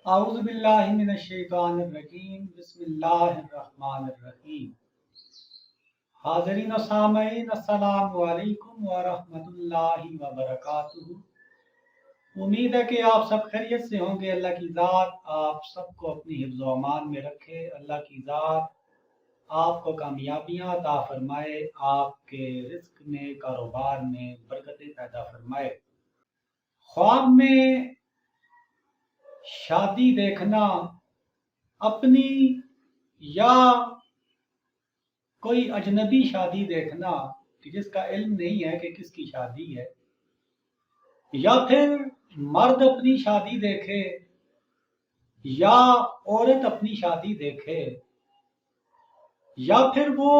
اعوذ باللہ من الشیطان الرجیم بسم اللہ الرحمن الرحیم۔ حاضرین و سامعین، السلام علیکم ورحمۃ اللہ وبرکاتہ۔ امید ہے کہ آپ سب خیریت سے ہوں گے۔ اللہ کی ذات آپ سب کو اپنی حفظ و امان میں رکھے۔ اللہ کی ذات آپ کو کامیابیاں عطا فرمائے، آپ کے رزق میں، کاروبار میں برکتیں پیدا فرمائے۔ خواب میں شادی دیکھنا، اپنی یا کوئی اجنبی شادی دیکھنا کہ جس کا علم نہیں ہے کہ کس کی شادی ہے، یا پھر مرد اپنی شادی دیکھے یا عورت اپنی شادی دیکھے، یا پھر وہ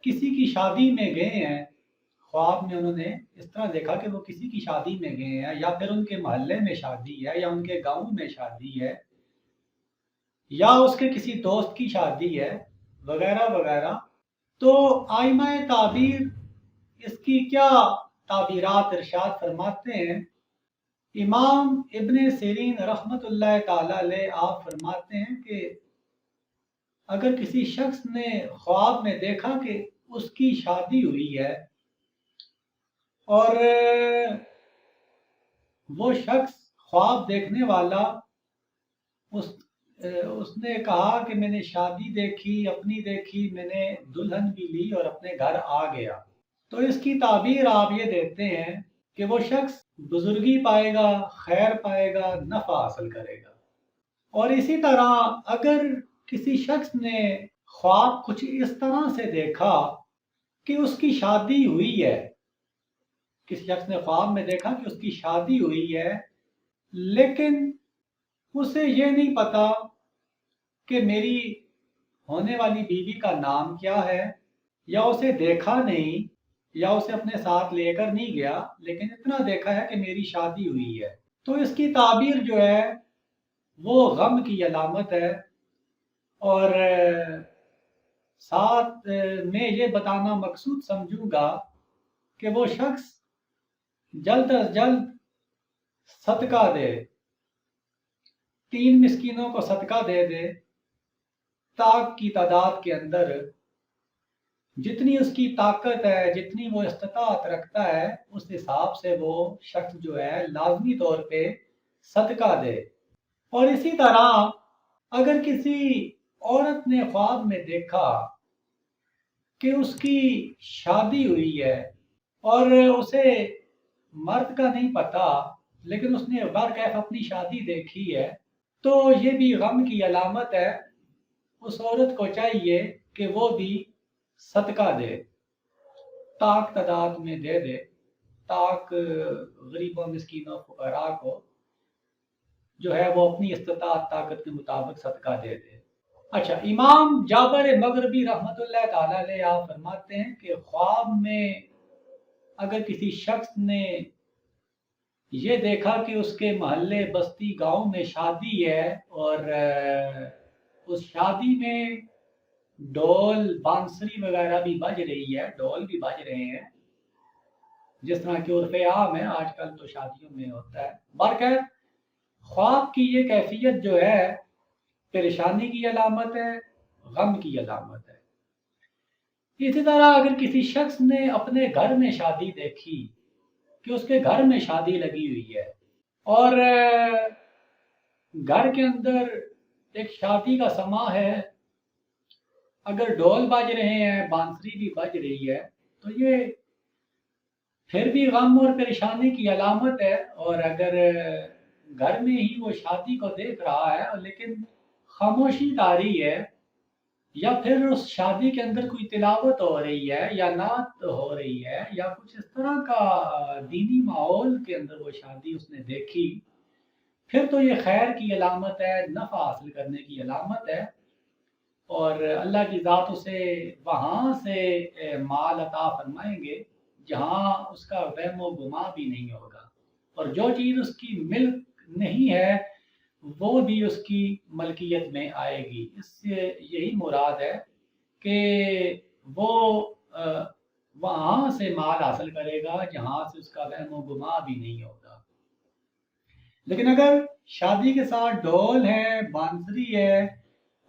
کسی کی شادی میں گئے ہیں، خواب میں انہوں نے اس طرح دیکھا کہ وہ کسی کی شادی میں گئے ہیں، یا پھر ان کے محلے میں شادی ہے، یا ان کے گاؤں میں شادی ہے، یا اس کے کسی دوست کی شادی ہے، وغیرہ وغیرہ۔ تو آئمہ تعبیر اس کی کیا تعبیرات ارشاد فرماتے ہیں؟ امام ابن سیرین رحمۃ اللہ تعالی علیہ آپ فرماتے ہیں کہ اگر کسی شخص نے خواب میں دیکھا کہ اس کی شادی ہوئی ہے اور وہ شخص خواب دیکھنے والا اس نے کہا کہ میں نے شادی دیکھی، اپنی دیکھی، میں نے دلہن بھی لی اور اپنے گھر آ گیا، تو اس کی تعبیر آپ یہ دیتے ہیں کہ وہ شخص بزرگی پائے گا، خیر پائے گا، نفع حاصل کرے گا۔ اور اسی طرح اگر کسی شخص نے خواب کچھ اس طرح سے دیکھا کہ اس کی شادی ہوئی ہے، کسی شخص نے خواب میں دیکھا کہ اس کی شادی ہوئی ہے، لیکن اسے یہ نہیں پتا کہ میری ہونے والی بیوی کا نام کیا ہے، یا اسے دیکھا نہیں، یا اسے اپنے ساتھ لے کر نہیں گیا، لیکن اتنا دیکھا ہے کہ میری شادی ہوئی ہے، تو اس کی تعبیر جو ہے وہ غم کی علامت ہے۔ اور ساتھ میں یہ بتانا مقصود سمجھوں گا کہ وہ شخص جلد از جلد صدقہ دے، 3 مسکینوں کو صدقہ دے دے، طاق کی تعداد کے اندر جتنی اس کی طاقت ہے، جتنی وہ استطاعت رکھتا ہے، اس حساب سے وہ شخص جو ہے لازمی طور پہ صدقہ دے۔ اور اسی طرح اگر کسی عورت نے خواب میں دیکھا کہ اس کی شادی ہوئی ہے اور اسے مرد کا نہیں پتا، لیکن اس نے برکیف اپنی شادی دیکھی ہے، تو یہ بھی غم کی علامت ہے۔ اس عورت کو چاہیے کہ وہ بھی صدقہ دے، طاق تعداد میں دے دے، طاق غریبوں، مسکینوں، فقراء کو جو ہے وہ اپنی استطاعت، طاقت کے مطابق صدقہ دے دے۔ اچھا، امام جابر مغربی رحمۃ اللہ تعالی علیہ آپ فرماتے ہیں کہ خواب میں اگر کسی شخص نے یہ دیکھا کہ اس کے محلے، بستی، گاؤں میں شادی ہے اور اس شادی میں ڈول، بانسری وغیرہ بھی بج رہی ہے، ڈول بھی بج رہے ہیں، جس طرح کے عرف عام ہے آج کل تو شادیوں میں ہوتا ہے۔ برخیر خواب کی یہ کیفیت جو ہے پریشانی کی علامت ہے، غم کی علامت ہے۔ اسی طرح اگر کسی شخص نے اپنے گھر میں شادی دیکھی کہ اس کے گھر میں شادی لگی ہوئی ہے اور گھر کے اندر ایک شادی کا سما ہے، اگر ڈھول بج رہے ہیں، بانسری بھی بج رہی ہے، تو یہ پھر بھی غم اور پریشانی کی علامت ہے۔ اور اگر گھر میں ہی وہ شادی کو دیکھ رہا ہے لیکن خاموشی طاری ہے، یا پھر اس شادی کے اندر کوئی تلاوت ہو رہی ہے یا نعت ہو رہی ہے یا کچھ اس طرح کا دینی ماحول کے اندر وہ شادی اس نے دیکھی، پھر تو یہ خیر کی علامت ہے، نفع حاصل کرنے کی علامت ہے، اور اللہ کی ذات اسے وہاں سے مال عطا فرمائیں گے جہاں اس کا وہم و گمان بھی نہیں ہوگا، اور جو چیز اس کی ملک نہیں ہے وہ بھی اس کی ملکیت میں آئے گی۔ اس سے یہی مراد ہے کہ وہ وہاں سے مال حاصل کرے گا جہاں سے اس کا وہم و گمان بھی نہیں ہوگا۔ لیکن اگر شادی کے ساتھ ڈھول ہے، بانسری ہے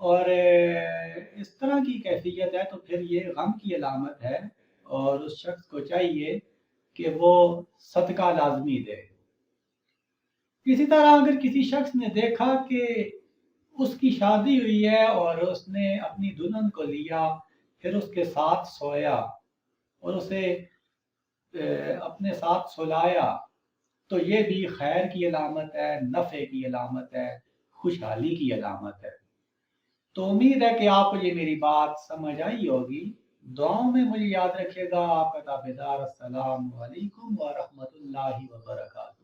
اور اس طرح کی کیفیت ہے تو پھر یہ غم کی علامت ہے، اور اس شخص کو چاہیے کہ وہ صدقہ لازمی دے۔ اسی طرح اگر کسی شخص نے دیکھا کہ اس کی شادی ہوئی ہے اور اس نے اپنی دلہن کو لیا، پھر اس کے ساتھ سویا اور اسے اپنے ساتھ سلایا، تو یہ بھی خیر کی علامت ہے، نفع کی علامت ہے، خوشحالی کی علامت ہے۔ تو امید ہے کہ آپ کو یہ میری بات سمجھ آئی ہوگی۔ دعاؤں میں مجھے یاد رکھیے گا۔ آپ کا تابعدار، السلام علیکم ورحمۃ اللہ وبرکاتہ۔